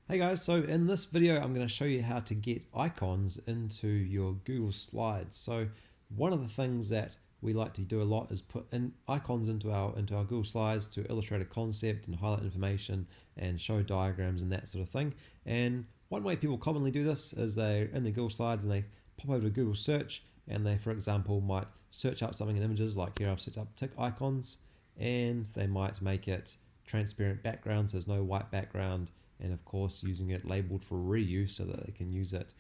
Hey guys, so in this video I'm going to show you how to get icons into your Google Slides. So one of the things that we like to do a lot is put in icons into our Google Slides to illustrate a concept and highlight information and show diagrams and that sort of thing. And one way people commonly do this is they're in the Google Slides and they pop over to Google search and they, for example, might search up something in images, like here I've searched up tick icons, and they might make it transparent background, so there's no white background, and of course using it labeled for reuse so that they can use it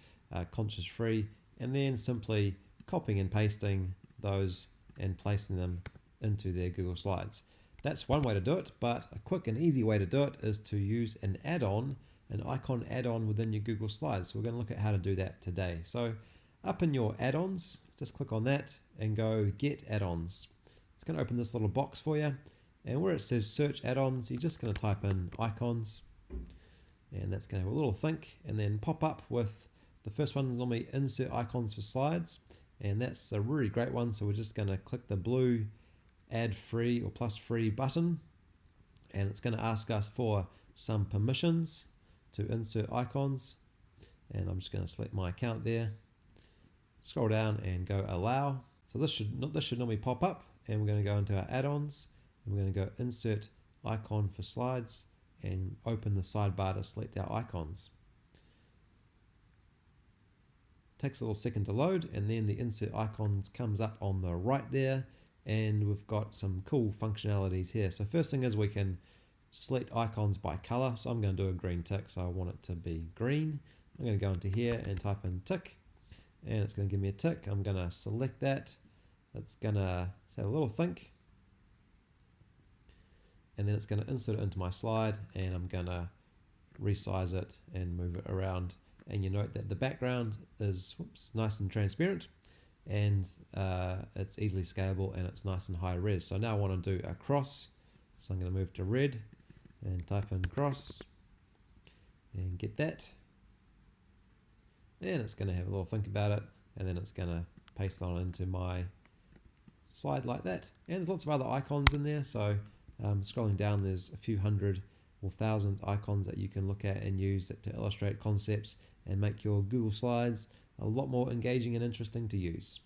conscious free, and then simply copying and pasting those and placing them into their Google Slides. That's one way to do it, but a quick and easy way to do it is to use an add-on, an icon add-on within your Google Slides. So we're going to look at how to do that today. So up in your add-ons, just click on that and go get add-ons. It's going to open this little box for you, and where it says search add-ons, you're just going to type in icons, and that's going to have a little think and then pop up with the first one is normally insert icons for slides, and that's a really great one. So we're just going to click the blue add free or plus free button, and it's going to ask us for some permissions to insert icons, and I'm just going to select my account there, scroll down and go allow. So this should normally pop up, and we're going to go into our add-ons and we're going to go insert icon for slides and open the sidebar to select our icons. Takes a little second to load, and then the insert icons comes up on the right there, and we've got some cool functionalities here. So first thing is we can select icons by color. So I'm going to do a green tick, so I want it to be green. I'm going to go into here and type in tick, and it's going to give me a tick. I'm going to select that. It's going to say a little think, and then it's going to insert it into my slide, and I'm going to resize it and move it around. And you note that the background is nice and transparent, and it's easily scalable, and it's nice and high res. So now I want to do a cross, so I'm going to move to red and type in cross and get that, and it's going to have a little think about it, and then it's going to paste on into my slide like that. And there's lots of other icons in there, so scrolling down there's a few hundred or thousand icons that you can look at and use that to illustrate concepts and make your Google Slides a lot more engaging and interesting to use.